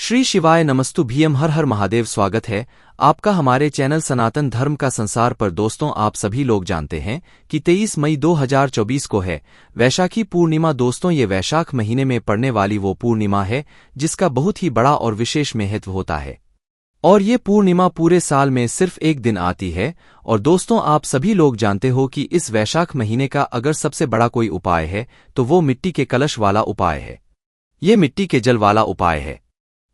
श्री शिवाय नमस्तु भीम हर हर महादेव। स्वागत है आपका हमारे चैनल सनातन धर्म का संसार पर। दोस्तों, आप सभी लोग जानते हैं कि 23 मई 2024 को है वैशाखी पूर्णिमा। दोस्तों, ये वैशाख महीने में पड़ने वाली वो पूर्णिमा है जिसका बहुत ही बड़ा और विशेष महत्व होता है, और ये पूर्णिमा पूरे साल में सिर्फ एक दिन आती है। और दोस्तों, आप सभी लोग जानते हो कि इस वैशाख महीने का अगर सबसे बड़ा कोई उपाय है तो वो मिट्टी के कलश वाला उपाय है। ये मिट्टी के जल वाला उपाय है।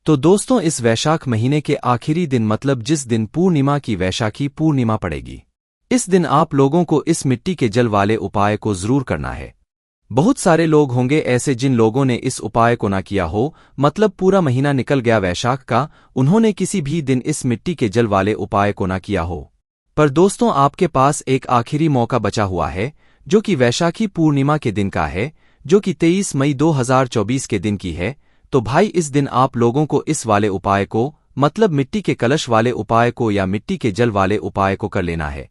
तो दोस्तों, इस वैशाख महीने के आखिरी दिन मतलब जिस दिन पूर्णिमा की वैशाखी पूर्णिमा पड़ेगी, इस दिन आप लोगों को इस मिट्टी के जल वाले उपाय को जरूर करना है। बहुत सारे लोग होंगे ऐसे जिन लोगों ने इस उपाय को ना किया हो, मतलब पूरा महीना निकल गया वैशाख का, उन्होंने किसी भी दिन इस मिट्टी के जल वाले उपाय को ना किया हो। पर दोस्तों, आपके पास एक आखिरी मौका बचा हुआ है जो कि वैशाखी पूर्णिमा के दिन का है, जो कि 23 मई 2024 के दिन की है। तो भाई, इस दिन आप लोगों को इस वाले उपाय को, मतलब मिट्टी के कलश वाले उपाय को या मिट्टी के जल वाले उपाय को कर लेना है।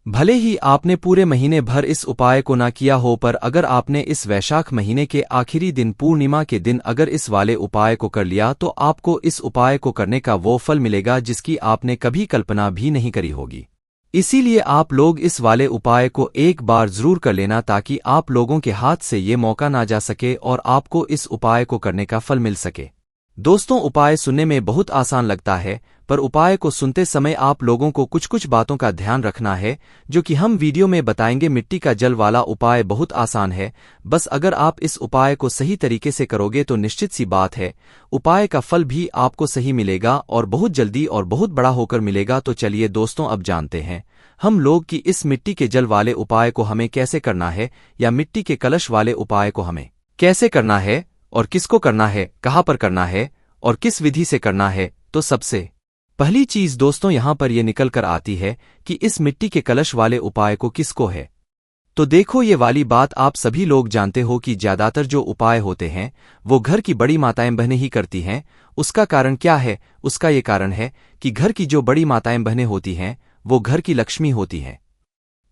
भले ही आपने पूरे महीने भर इस उपाय को ना किया हो, पर अगर आपने इस वैशाख महीने के आखिरी दिन पूर्णिमा के दिन अगर इस वाले उपाय को कर लिया तो आपको इस उपाय को करने का वो फल मिलेगा जिसकी आपने कभी कल्पना भी नहीं करी होगी। इसीलिए आप लोग इस वाले उपाय को एक बार जरूर कर लेना ताकि आप लोगों के हाथ से ये मौका ना जा सके और आपको इस उपाय को करने का फल मिल सके। दोस्तों, उपाय सुनने में बहुत आसान लगता है, पर उपाय को सुनते समय आप लोगों को कुछ कुछ बातों का ध्यान रखना है जो कि हम वीडियो में बताएंगे। मिट्टी का जल वाला उपाय बहुत आसान है, बस अगर आप इस उपाय को सही तरीके से करोगे तो निश्चित सी बात है उपाय का फल भी आपको सही मिलेगा और बहुत जल्दी और बहुत बड़ा होकर मिलेगा। तो चलिए दोस्तों, अब जानते हैं हम लोग कि इस मिट्टी के जल वाले उपाय को हमें कैसे करना है, या मिट्टी के कलश वाले उपाय को हमें कैसे करना है और किसको करना है, कहाँ पर करना है और किस विधि से करना है। तो सबसे पहली चीज दोस्तों यहां पर यह निकल कर आती है कि इस मिट्टी के कलश वाले उपाय को किसको है। तो देखो, ये वाली बात आप सभी लोग जानते हो कि ज्यादातर जो उपाय होते हैं वो घर की बड़ी माताएं बहनें ही करती हैं। उसका कारण क्या है? उसका ये कारण है कि घर की जो बड़ी माताएं बहनें होती हैं वो घर की लक्ष्मी होती हैं,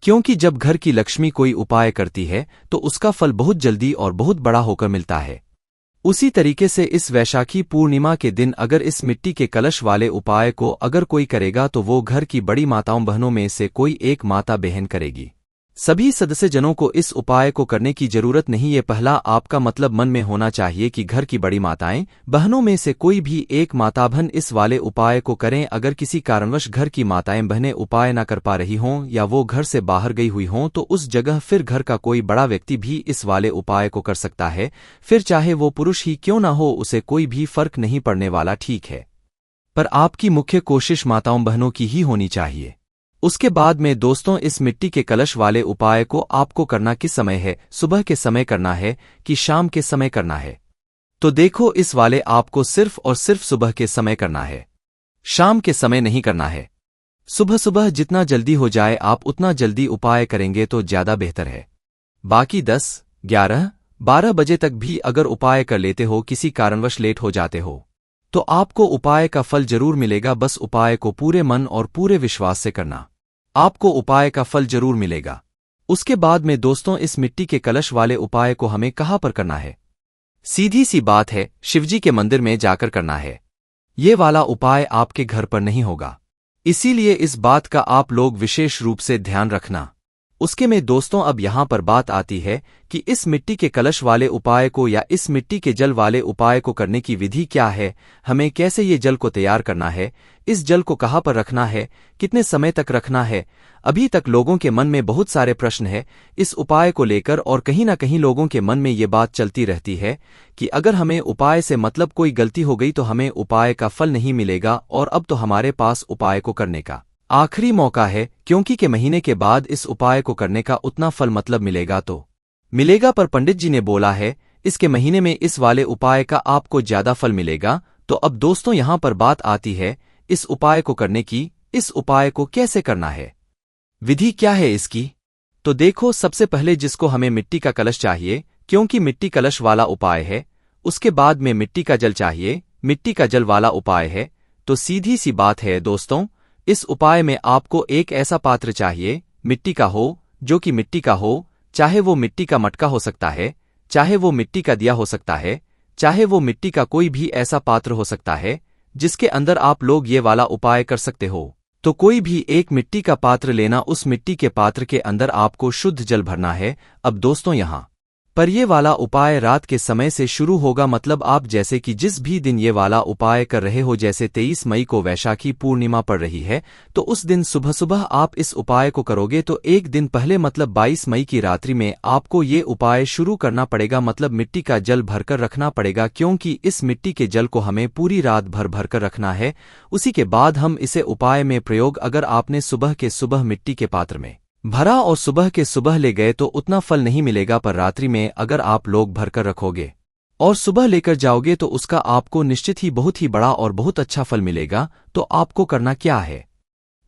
क्योंकि जब घर की लक्ष्मी कोई उपाय करती है तो उसका फल बहुत जल्दी और बहुत बड़ा होकर मिलता है। उसी तरीके से इस वैशाखी पूर्णिमा के दिन अगर इस मिट्टी के कलश वाले उपाय को अगर कोई करेगा तो वो घर की बड़ी माताओं बहनों में से कोई एक माता बहन करेगी। सभी सदस्य जनों को इस उपाय को करने की जरूरत नहीं। ये पहला आपका मतलब मन में होना चाहिए कि घर की बड़ी माताएं बहनों में से कोई भी एक माता बहन इस वाले उपाय को करें। अगर किसी कारणवश घर की माताएं बहनें उपाय ना कर पा रही हों या वो घर से बाहर गई हुई हों तो उस जगह फिर घर का कोई बड़ा व्यक्ति भी इस वाले उपाय को कर सकता है। फिर चाहे वो पुरुष ही क्यों ना हो, उसे कोई भी फर्क नहीं पड़ने वाला, ठीक है। पर आपकी मुख्य कोशिश माताओं बहनों की ही होनी चाहिए। उसके बाद में दोस्तों, इस मिट्टी के कलश वाले उपाय को आपको करना किस समय है? सुबह के समय करना है कि शाम के समय करना है? तो देखो, इस वाले आपको सिर्फ और सिर्फ सुबह के समय करना है, शाम के समय नहीं करना है। सुबह सुबह जितना जल्दी हो जाए आप उतना जल्दी उपाय करेंगे तो ज्यादा बेहतर है। बाकी 10, 11, 12 बजे तक भी अगर उपाय कर लेते हो, किसी कारणवश लेट हो जाते हो, तो आपको उपाय का फल जरूर मिलेगा। बस उपाय को पूरे मन और पूरे विश्वास से करना, आपको उपाय का फल जरूर मिलेगा। उसके बाद में दोस्तों, इस मिट्टी के कलश वाले उपाय को हमें कहाँ पर करना है? सीधी सी बात है, शिवजी के मंदिर में जाकर करना है। ये वाला उपाय आपके घर पर नहीं होगा, इसीलिए इस बात का आप लोग विशेष रूप से ध्यान रखना। उसके में दोस्तों, अब यहां पर बात आती है कि इस मिट्टी के कलश वाले उपाय को या इस मिट्टी के जल वाले उपाय को करने की विधि क्या है, हमें कैसे ये जल को तैयार करना है, इस जल को कहाँ पर रखना है, कितने समय तक रखना है। अभी तक लोगों के मन में बहुत सारे प्रश्न हैं इस उपाय को लेकर, और कहीं ना कहीं लोगों के मन में ये बात चलती रहती है कि अगर हमें उपाय से मतलब कोई गलती हो गई तो हमें उपाय का फल नहीं मिलेगा, और अब तो हमारे पास उपाय को करने का आखिरी मौका है, क्योंकि के महीने के बाद इस उपाय को करने का उतना फल मतलब मिलेगा तो मिलेगा, पर पंडित जी ने बोला है इसके महीने में इस वाले उपाय का आपको ज्यादा फल मिलेगा। तो अब दोस्तों, यहां पर बात आती है इस उपाय को करने की। इस उपाय को कैसे करना है, विधि क्या है इसकी? तो देखो, सबसे पहले जिसको हमें मिट्टी का कलश चाहिए, क्योंकि मिट्टी कलश वाला उपाय है। उसके बाद में मिट्टी का जल चाहिए, मिट्टी का जल वाला उपाय है। तो सीधी सी बात है दोस्तों, इस उपाय में आपको एक ऐसा पात्र चाहिए, मिट्टी का हो, जो कि मिट्टी का हो, चाहे वो मिट्टी का मटका हो सकता है, चाहे वो मिट्टी का दिया हो सकता है, चाहे वो मिट्टी का कोई भी ऐसा पात्र हो सकता है जिसके अंदर आप लोग ये वाला उपाय कर सकते हो। तो कोई भी एक मिट्टी का पात्र लेना, उस मिट्टी के पात्र के अंदर आपको शुद्ध जल भरना है। अब दोस्तों यहाँ पर ये वाला उपाय रात के समय से शुरू होगा, मतलब आप जैसे कि जिस भी दिन ये वाला उपाय कर रहे हो, जैसे 23 मई को वैशाखी पूर्णिमा पड़ रही है तो उस दिन सुबह सुबह आप इस उपाय को करोगे तो एक दिन पहले मतलब 22 मई की रात्रि में आपको ये उपाय शुरू करना पड़ेगा। मतलब मिट्टी का जल भरकर रखना पड़ेगा, क्योंकि इस मिट्टी के जल को हमें पूरी रात भर कर रखना है। उसी के बाद हम इसे उपाय में प्रयोग, अगर आपने सुबह के सुबह मिट्टी के पात्र में भरा और सुबह के सुबह ले गए तो उतना फल नहीं मिलेगा, पर रात्रि में अगर आप लोग भरकर रखोगे और सुबह लेकर जाओगे तो उसका आपको निश्चित ही बहुत ही बड़ा और बहुत अच्छा फल मिलेगा। तो आपको करना क्या है,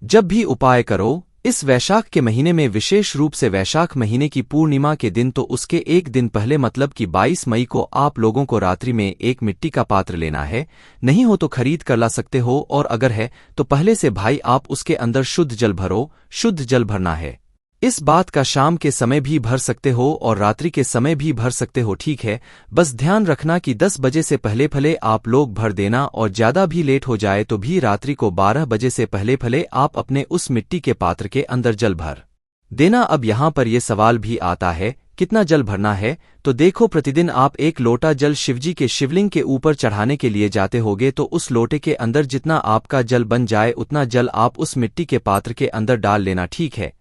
जब भी उपाय करो इस वैशाख के महीने में, विशेष रूप से वैशाख महीने की पूर्णिमा के दिन, तो उसके एक दिन पहले मतलब कि 22 मई को आप लोगों को रात्रि में एक मिट्टी का पात्र लेना है। नहीं हो तो खरीद कर ला सकते हो, और अगर है तो पहले से भाई आप उसके अंदर शुद्ध जल भरो। शुद्ध जल भरना है, इस बात का शाम के समय भी भर सकते हो और रात्रि के समय भी भर सकते हो, ठीक है। बस ध्यान रखना कि 10 बजे से पहले आप लोग भर देना, और ज्यादा भी लेट हो जाए तो भी रात्रि को 12 बजे से पहले आप अपने उस मिट्टी के पात्र के अंदर जल भर देना। अब यहाँ पर यह सवाल भी आता है कितना जल भरना है, तो देखो प्रतिदिन आप 1 लोटा जल शिवजी के शिवलिंग के ऊपर चढ़ाने के लिए जाते होगे, तो उस लोटे के अंदर जितना आपका जल बन जाए उतना जल आप उस मिट्टी के पात्र के अंदर डाल लेना, ठीक है।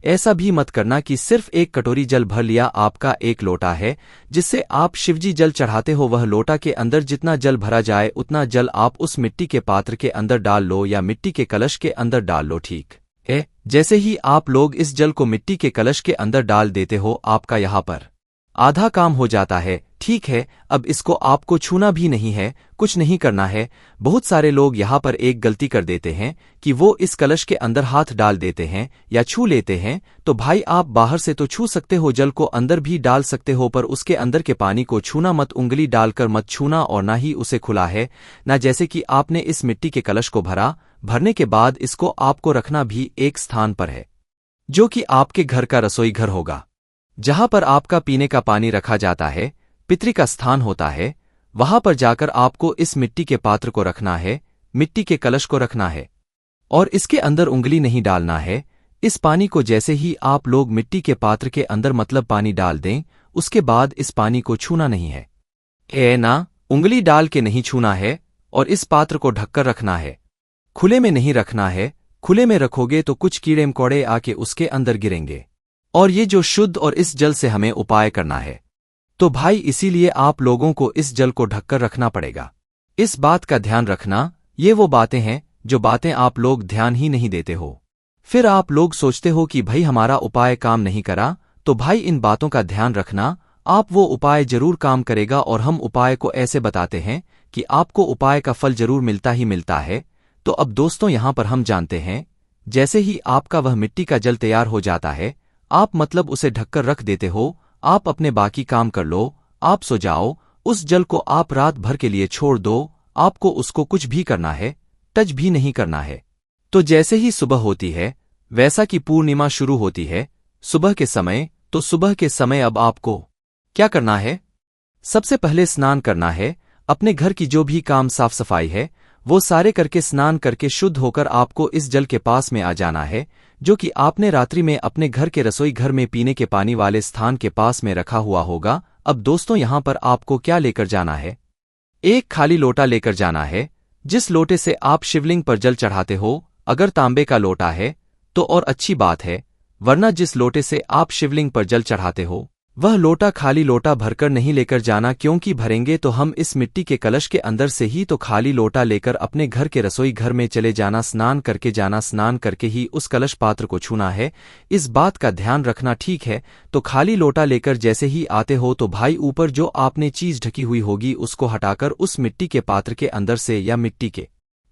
ऐसा भी मत करना कि सिर्फ 1 कटोरी जल भर लिया, आपका 1 लोटा है जिससे आप शिवजी जल चढ़ाते हो, वह लोटा के अंदर जितना जल भरा जाए उतना जल आप उस मिट्टी के पात्र के अंदर डाल लो या मिट्टी के कलश के अंदर डाल लो, ठीक है। जैसे ही आप लोग इस जल को मिट्टी के कलश के अंदर डाल देते हो, आपका यहाँ पर आधा काम हो जाता है, ठीक है। अब इसको आपको छूना भी नहीं है, कुछ नहीं करना है। बहुत सारे लोग यहाँ पर एक गलती कर देते हैं कि वो इस कलश के अंदर हाथ डाल देते हैं या छू लेते हैं। तो भाई आप बाहर से तो छू सकते हो, जल को अंदर भी डाल सकते हो, पर उसके अंदर के पानी को छूना मत, उंगली डालकर मत छूना, और ना ही उसे खुला है ना। जैसे कि आपने इस मिट्टी के कलश को भरने के बाद इसको आपको रखना भी एक स्थान पर है, जो कि आपके घर का रसोई घर होगा, जहां पर आपका पीने का पानी रखा जाता है, पितरी का स्थान होता है। वहां पर जाकर आपको इस मिट्टी के पात्र को रखना है, मिट्टी के कलश को रखना है, और इसके अंदर उंगली नहीं डालना है। इस पानी को जैसे ही आप लोग मिट्टी के पात्र के अंदर मतलब पानी डाल दें, उसके बाद इस पानी को छूना नहीं है ना, उंगली डाल के नहीं छूना है, और इस पात्र को ढककर रखना है, खुले में नहीं रखना है। खुले में रखोगे तो कुछ कीड़े मकोड़े आके उसके अंदर गिरेंगे, और ये जो शुद्ध और इस जल से हमें उपाय करना है, तो भाई इसीलिए आप लोगों को इस जल को ढककर रखना पड़ेगा। इस बात का ध्यान रखना, ये वो बातें हैं जो बातें आप लोग ध्यान ही नहीं देते हो। फिर आप लोग सोचते हो कि भाई हमारा उपाय काम नहीं करा, तो भाई इन बातों का ध्यान रखना, आप वो उपाय जरूर काम करेगा। और हम उपाय को ऐसे बताते हैं कि आपको उपाय का फल जरूर मिलता ही मिलता है। तो अब दोस्तों यहाँ पर हम जानते हैं, जैसे ही आपका वह मिट्टी का जल तैयार हो जाता है, आप मतलब उसे ढककर रख देते हो, आप अपने बाकी काम कर लो, आप सो जाओ। उस जल को आप रात भर के लिए छोड़ दो, आपको उसको कुछ भी करना है, टच भी नहीं करना है। तो जैसे ही सुबह होती है, वैसा की पूर्णिमा शुरू होती है सुबह के समय, तो सुबह के समय अब आपको क्या करना है, सबसे पहले स्नान करना है। अपने घर की जो भी काम साफ सफाई है वो सारे करके स्नान करके शुद्ध होकर आपको इस जल के पास में आ जाना है, जो कि आपने रात्रि में अपने घर के रसोई घर में पीने के पानी वाले स्थान के पास में रखा हुआ होगा। अब दोस्तों यहाँ पर आपको क्या लेकर जाना है, एक खाली लोटा लेकर जाना है, जिस लोटे से आप शिवलिंग पर जल चढ़ाते हो। अगर तांबे का लोटा है तो और अच्छी बात है, वरना जिस लोटे से आप शिवलिंग पर जल चढ़ाते हो वह लोटा खाली लोटा भरकर नहीं लेकर जाना, क्योंकि भरेंगे तो हम इस मिट्टी के कलश के अंदर से ही। तो खाली लोटा लेकर अपने घर के रसोई घर में चले जाना, स्नान करके जाना, स्नान करके ही उस कलश पात्र को छूना है। इस बात का ध्यान रखना, ठीक है। तो खाली लोटा लेकर जैसे ही आते हो तो भाई ऊपर जो आपने चीज ढकी हुई होगी उसको हटाकर उस मिट्टी के पात्र के अंदर से या मिट्टी के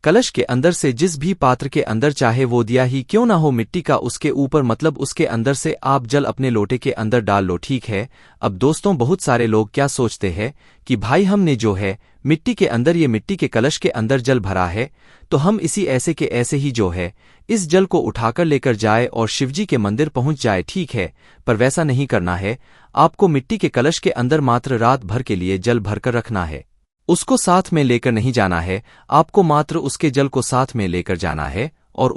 कलश के अंदर से जिस भी पात्र के अंदर चाहे वो दिया ही क्यों ना हो मिट्टी का उसके ऊपर मतलब उसके अंदर से आप जल अपने लोटे के अंदर डाल लो। ठीक है। अब दोस्तों बहुत सारे लोग क्या सोचते हैं कि भाई हमने जो है मिट्टी के अंदर ये मिट्टी के कलश के अंदर जल भरा है तो हम इसी ऐसे के ऐसे ही जो है इस जल को उठाकर लेकर जाए और शिवजी के मंदिर पहुंच जाए। ठीक है, पर वैसा नहीं करना है। आपको मिट्टी के कलश के अंदर मात्र रात भर के लिए जल भरकर रखना है, उसको साथ में लेकर नहीं जाना है। आपको मात्र उसके जल को साथ में लेकर जाना है। और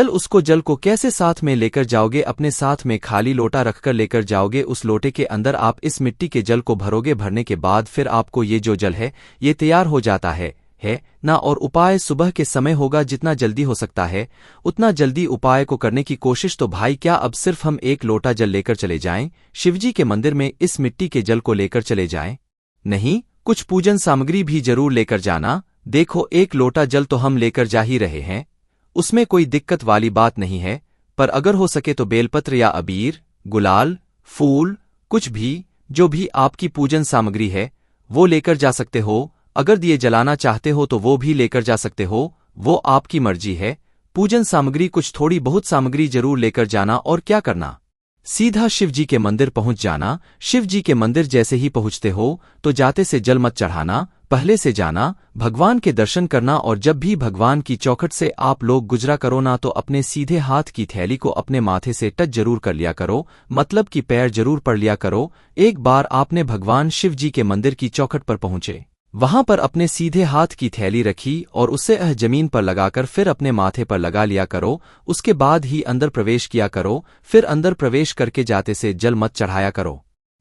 उसको जल को कैसे साथ में लेकर जाओगे? अपने साथ में खाली लोटा रखकर लेकर जाओगे। उस लोटे के अंदर आप इस मिट्टी के जल को भरोगे। भरने के बाद फिर आपको ये जो जल है ये तैयार हो जाता है ना। और उपाय सुबह के समय होगा, जितना जल्दी हो सकता है उतना जल्दी उपाय को करने की कोशिश। तो भाई क्या अब सिर्फ हम एक लोटा जल लेकर चले जाएं शिवजी के मंदिर में, इस मिट्टी के जल को लेकर चले जाएं? नहीं, कुछ पूजन सामग्री भी जरूर लेकर जाना। देखो, एक लोटा जल तो हम लेकर जा ही रहे हैं, उसमें कोई दिक्कत वाली बात नहीं है। पर अगर हो सके तो बेलपत्र या अबीर, गुलाल, फूल, कुछ भी जो भी आपकी पूजन सामग्री है वो लेकर जा सकते हो। अगर दिए जलाना चाहते हो तो वो भी लेकर जा सकते हो, वो आपकी मर्जी है। पूजन सामग्री कुछ थोड़ी बहुत सामग्री जरूर लेकर जाना। और क्या करना, सीधा शिवजी के मंदिर पहुंच जाना। शिवजी के मंदिर जैसे ही पहुंचते हो तो जाते से जल मत चढ़ाना, पहले से जाना, भगवान के दर्शन करना। और जब भी भगवान की चौखट से आप लोग गुजरा करो ना तो अपने सीधे हाथ की थैली को अपने माथे से टच जरूर कर लिया करो, मतलब कि पैर जरूर पड़ लिया करो। एक बार आपने भगवान शिवजी के मंदिर की चौखट पर पहुंचे, वहां पर अपने सीधे हाथ की थैली रखी और उससे जमीन पर लगाकर फिर अपने माथे पर लगा लिया करो। उसके बाद ही अंदर प्रवेश किया करो। फिर अंदर प्रवेश करके जाते से जल मत चढ़ाया करो।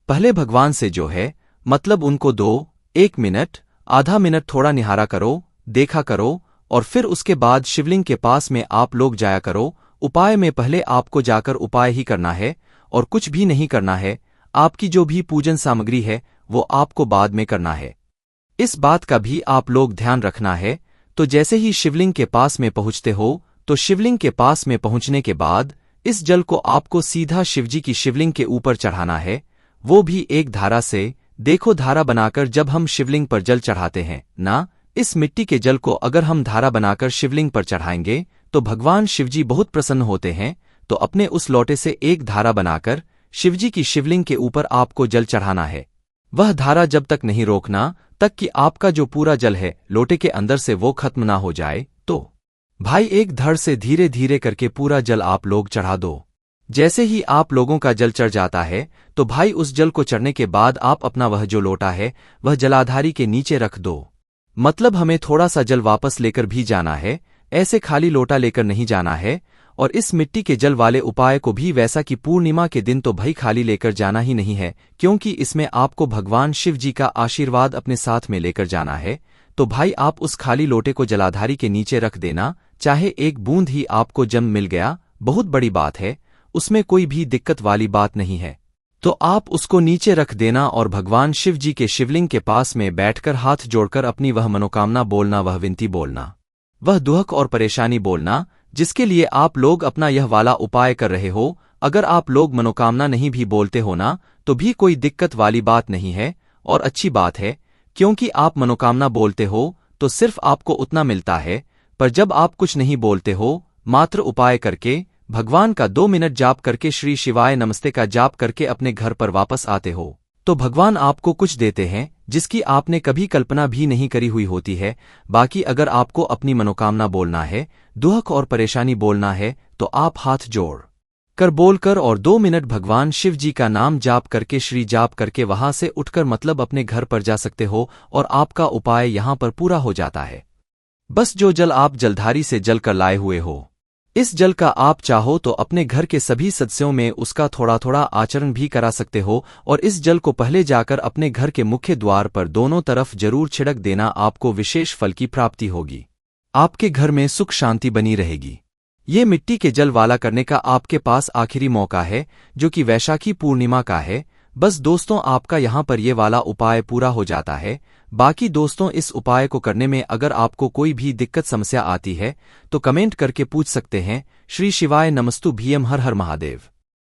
पहले भगवान से जो है मतलब उनको 1 मिनट, आधा मिनट थोड़ा निहारा करो, देखा करो। और फिर उसके बाद शिवलिंग के पास में आप लोग जाया करो। उपाय में पहले आपको जाकर उपाय ही करना है और कुछ भी नहीं करना है। आपकी जो भी पूजन सामग्री है वो आपको बाद में करना है। इस बात का भी आप लोग ध्यान रखना है। तो जैसे ही शिवलिंग के पास में पहुंचते हो तो शिवलिंग के पास में पहुंचने के बाद इस जल को आपको सीधा शिवजी की शिवलिंग के ऊपर चढ़ाना है, वो भी एक धारा से। देखो, धारा बनाकर जब हम शिवलिंग पर जल चढ़ाते हैं ना, इस मिट्टी के जल को अगर हम धारा बनाकर शिवलिंग पर चढ़ाएंगे तो भगवान शिवजी बहुत प्रसन्न होते हैं। तो अपने उस लोटे से एक धारा बनाकर शिवजी की शिवलिंग के ऊपर आपको जल चढ़ाना है। वह धारा जब तक नहीं रोकना तक कि आपका जो पूरा जल है लोटे के अंदर से वो खत्म ना हो जाए। तो भाई एक धड़ से धीरे धीरे करके पूरा जल आप लोग चढ़ा दो। जैसे ही आप लोगों का जल चढ़ जाता है तो भाई उस जल को चढ़ने के बाद आप अपना वह जो लोटा है वह जलाधारी के नीचे रख दो। मतलब हमें थोड़ा सा जल वापस लेकर भी जाना है, ऐसे खाली लोटा लेकर नहीं जाना है। और इस मिट्टी के जल वाले उपाय को भी वैसा कि पूर्णिमा के दिन तो भाई खाली लेकर जाना ही नहीं है, क्योंकि इसमें आपको भगवान शिव जी का आशीर्वाद अपने साथ में लेकर जाना है। तो भाई आप उस खाली लोटे को जलाधारी के नीचे रख देना, चाहे एक बूंद ही आपको जम मिल गया बहुत बड़ी बात है, उसमें कोई भी दिक्कत वाली बात नहीं है। तो आप उसको नीचे रख देना और भगवान शिव जी के शिवलिंग के पास में बैठकर हाथ जोड़कर अपनी वह मनोकामना बोलना, वह विनती बोलना, वह दुख और परेशानी बोलना जिसके लिए आप लोग अपना यह वाला उपाय कर रहे हो। अगर आप लोग मनोकामना नहीं भी बोलते हो ना तो भी कोई दिक्कत वाली बात नहीं है और अच्छी बात है, क्योंकि आप मनोकामना बोलते हो तो सिर्फ आपको उतना मिलता है। पर जब आप कुछ नहीं बोलते हो, मात्र उपाय करके भगवान का 2 मिनट जाप करके श्री शिवाय नमस्ते का जाप करके अपने घर पर वापस आते हो तो भगवान आपको कुछ देते हैं जिसकी आपने कभी कल्पना भी नहीं करी हुई होती है। बाकी अगर आपको अपनी मनोकामना बोलना है, दुख और परेशानी बोलना है तो आप हाथ जोड़ कर बोलकर और 2 मिनट भगवान शिव जी का नाम जाप करके श्री जाप करके वहां से उठकर मतलब अपने घर पर जा सकते हो और आपका उपाय यहां पर पूरा हो जाता है। बस जो जल आप जलधारी से जल कर लाए हुए हो, इस जल का आप चाहो तो अपने घर के सभी सदस्यों में उसका थोड़ा थोड़ा आचरण भी करा सकते हो। और इस जल को पहले जाकर अपने घर के मुख्य द्वार पर दोनों तरफ जरूर छिड़क देना, आपको विशेष फल की प्राप्ति होगी, आपके घर में सुख शांति बनी रहेगी। ये मिट्टी के जल वाला करने का आपके पास आखिरी मौका है जो कि वैशाखी पूर्णिमा का है। बस दोस्तों आपका यहाँ पर ये वाला उपाय पूरा हो जाता है। बाकी दोस्तों इस उपाय को करने में अगर आपको कोई भी दिक्कत समस्या आती है तो कमेंट करके पूछ सकते हैं। श्री शिवाय नमस्तु भीम, हर हर महादेव।